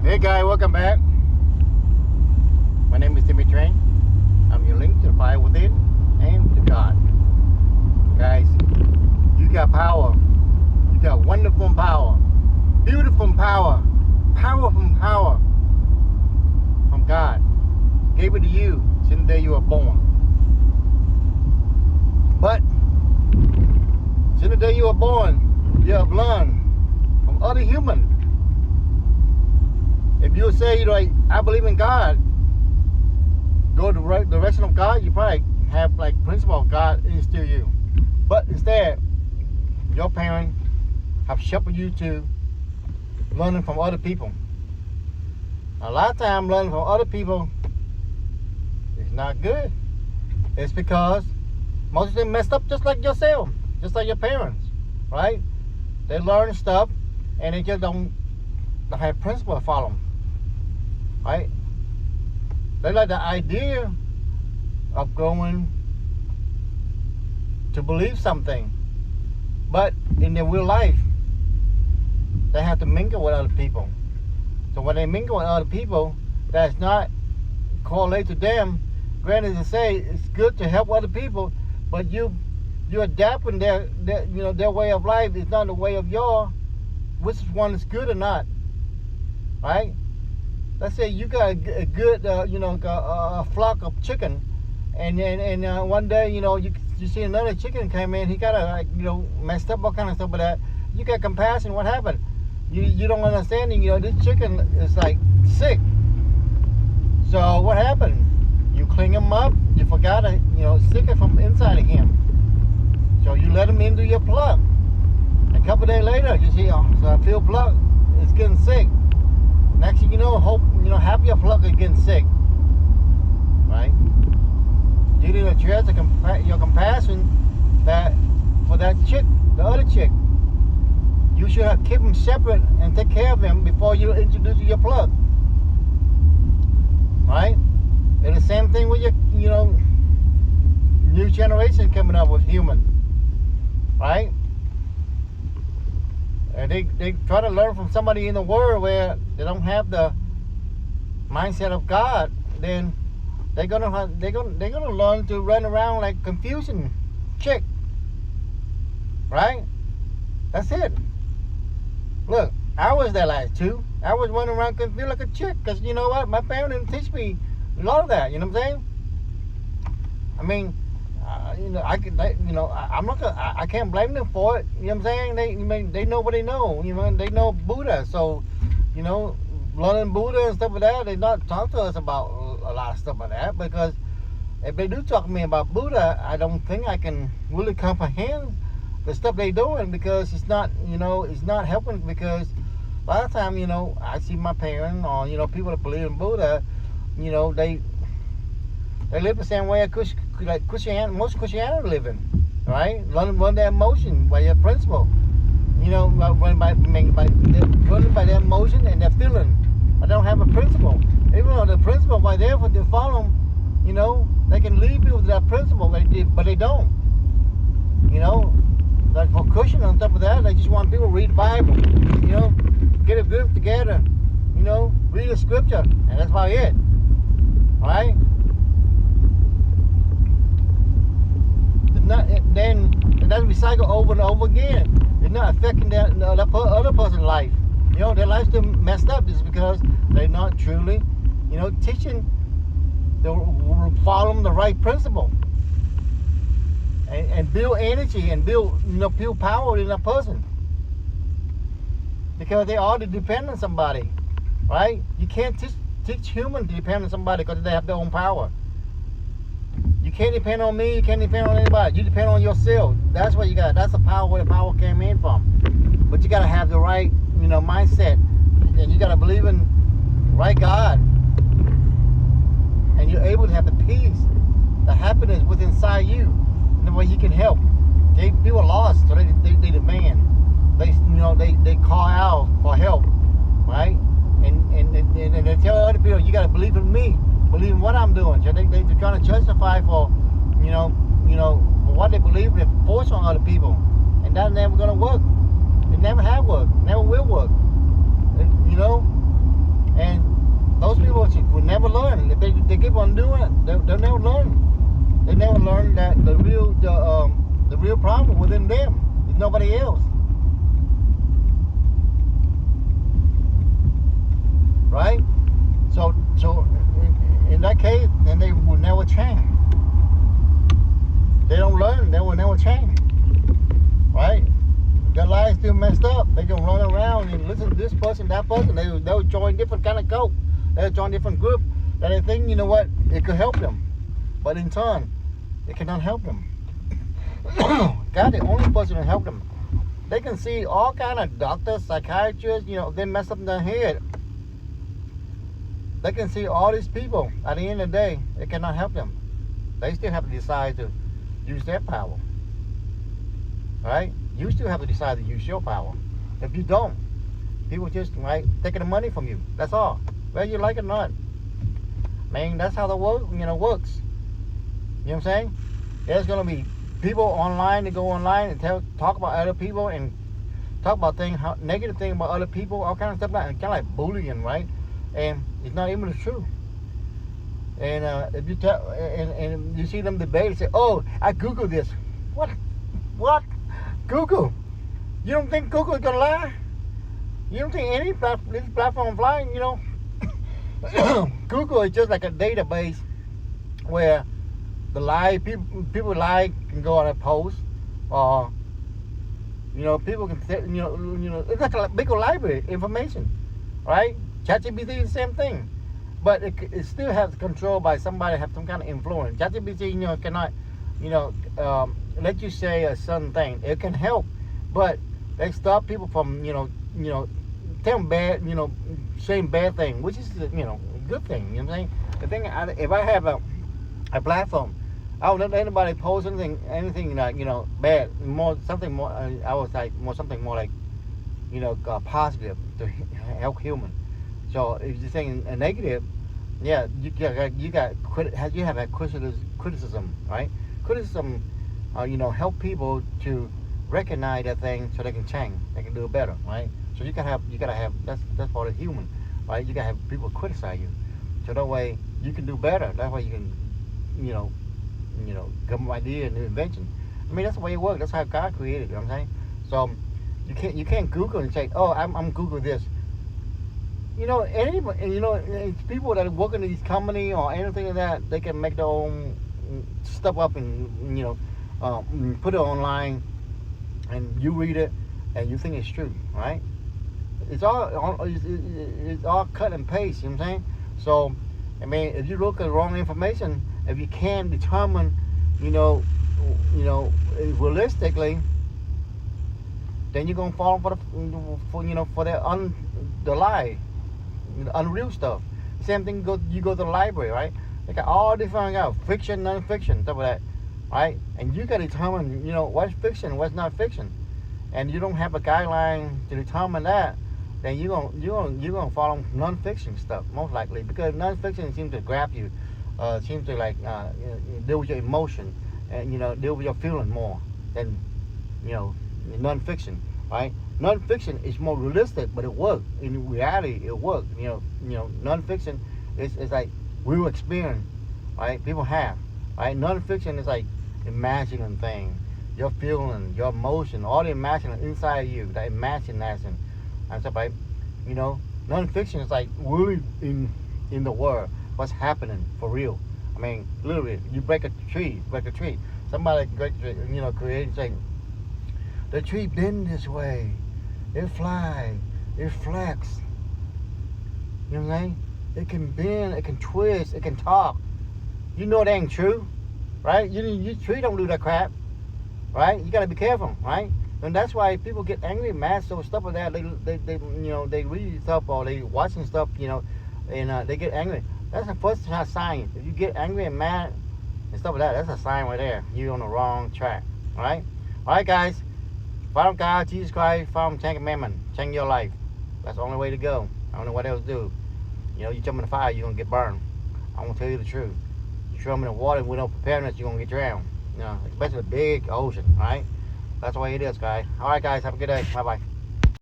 Hey guys, welcome back. My name is Dimitri. I'm your link to the fire within and to God. Guys, you got power. You got wonderful power, beautiful power, powerful power from God. Gave it to you since the day you were born. But since the day you were born, you have learned from other humans. If you say, like, I believe in God, go the direction of God, you probably have like principle of God instill you. But instead, your parents have shepherded you to learning from other people. A lot of times learning from other people is not good. It's because most of them messed up just like yourself, just like your parents, right? They learn stuff and they just don't have principle to follow them. Right? They like the idea of going to believe something, but in their real life, they have to mingle with other people. So when they mingle with other people, that's not correlate to them. Granted, to say it's good to help other people, but you adapting their way of life is not the way of yours. Which one is good or not? Right? Let's say you got a good, a flock of chicken, and one day, you see another chicken came in, he got messed up, all kind of stuff like that. You got compassion. What happened? You don't understand. This chicken is like sick. So what happened? You clean him up. You forgot to, sick it from inside of him. So you let him into your plug. A couple of days later, you see, so I feel plug is getting sick. Next thing you know, half your flock is getting sick, right? You need to treasure your compassion that for that chick, the other chick. You should have kept them separate and take care of them before you introduce your plug, right? And the same thing with your, new generation coming up with human, right? And they try to learn from somebody in the world where they don't have the mindset of God. Then they're gonna learn to run around like confusion chick, right? That's it. Look, I was that last too. I was running around confused like a chick because you know what? My parents didn't teach me a lot of that. You know what I'm saying? I mean, I can't blame them for it. You know what I'm saying? They know what they know. They know Buddha. So, learning Buddha and stuff like that, they not talk to us about a lot of stuff like that, because if they do talk to me about Buddha, I don't think I can really comprehend the stuff they doing, because it's not, it's not helping. Because a lot of time, I see my parents or, people that believe in Buddha, they live the same way like Christianity, most Christianity living, right? Run their emotion by their principle, run by their emotion and their feeling. I don't have a principle. Even though the principle right there for to follow them, they can lead people to that principle, but they don't. Like for Christian and stuff like that, they just want people to read the Bible, get a group together, read the scripture, and that's about it, right? Then that's recycled over and over again. It's not affecting that other person's life. Their life's still messed up just because they're not truly, teaching, follow the right principle, and build energy and build power in a person, because they all depend on somebody, right? You can't teach humans to depend on somebody because they have their own power. You can't depend on me. You can't depend on anybody. You depend on yourself. That's what you got. That's the power where the power came in from. But you got to have the right, mindset, and you got to believe in right God, and you're able to have the peace, the happiness within inside you, and the way you can help. People are lost, so they demand. They call out for help, right? And they tell other people, you got to believe in me. Believe in what I'm doing. So they're trying to justify for, for what they believe, and they force on other people, and that's never gonna work. It never have worked, never will work. keep on doing it, they'll never learn. They never learn that the real problem within them. It's nobody else. Right? So in that case, then they will never change. They don't learn, they will never change. Right? Their lives still messed up. They can run around and listen to this person, that person. They'll join different kind of cult. They'll join different group that they think, you know what, it could help them. But in turn, it cannot help them. God, the only person to help them. They can see all kind of doctors, psychiatrists, you know, they mess up their head. They can see all these people. At the end of the day, it cannot help them. They still have to decide to use their power. Right? You still have to decide to use your power. If you don't, people just taking the money from you. That's all. Whether you like it or not. Man, that's how the world works. You know what I'm saying? There's gonna be people online that go online and talk about other people and talk about things, negative things about other people, all kind of stuff like kind of like bullying, right? And it's not even the truth. And if you tell and you see them debate and say, "Oh, I Googled this." What? Google? You don't think Google is gonna lie? You don't think any this platform lying? You know, Google is just like a database where the lie people lie can go on a post, or people can say, it's like a big library information, right? ChatGPT is the same thing, but it still has control by somebody have some kind of influence. ChatGPT cannot let you say a certain thing. It can help, but they stop people from telling bad saying bad thing, which is a good thing. You know what I'm saying? The thing, if I have a platform, I don't let anybody post anything like bad, something more like positive to help human. So if you're saying a negative, yeah, you have a criticism, right? Criticism, help people to recognize that thing so they can change, they can do it better, right? So you gotta have that's part of human, right? You gotta have people criticize you, so that way you can do better. That way you can, give them idea and new invention. I mean, that's the way it works. That's how God created it. You know what I'm saying? So you can't Google and say, oh, I'm Google this. It's people that work in these company or anything like that, they can make their own stuff up and put it online, and you read it and you think it's true, right? It's all cut and paste. You know what I'm saying? So, I mean, if you look at the wrong information, if you can't determine, realistically, then you're gonna fall for the lie, the unreal stuff. Same thing. You go to the library, right? They got all different fiction, non-fiction, stuff like that, right? And you gotta determine, what's fiction, what's not fiction, and you don't have a guideline to determine that. Then you're gonna follow non-fiction stuff most likely, because non-fiction seems to grab you, seems to deal with your emotion, and deal with your feeling more than non-fiction, right? Non-fiction is more realistic, but it works. In reality, it works. Non-fiction is like real experience, right? People have, right? Non-fiction is like imagining things, your feeling, your emotion, all the imagining inside of you, that imagination. And stuff, right? Non-fiction is like really in the world, what's happening for real. I mean, literally, you break a tree. Somebody created saying, the tree bend this way, it fly, it flex. You know what I'm saying? It can bend, it can twist, it can talk. You know that ain't true, right? You tree don't do that crap, right? You gotta be careful, right? And that's why people get angry, mad, so stuff like that. They read stuff or they watching stuff, and they get angry. That's the first sign. If you get angry and mad and stuff like that, that's a sign right there. You're on the wrong track. All right, guys. Follow God, Jesus Christ. Follow Ten Commandments. Change your life. That's the only way to go. I don't know what else to do. You jump in the fire, you're gonna get burned. I'm gonna tell you the truth. You jump in the water with no preparedness, you're gonna get drowned. Especially a big ocean, right? That's the way it is, guys. All right, guys. Have a good day. Bye-bye.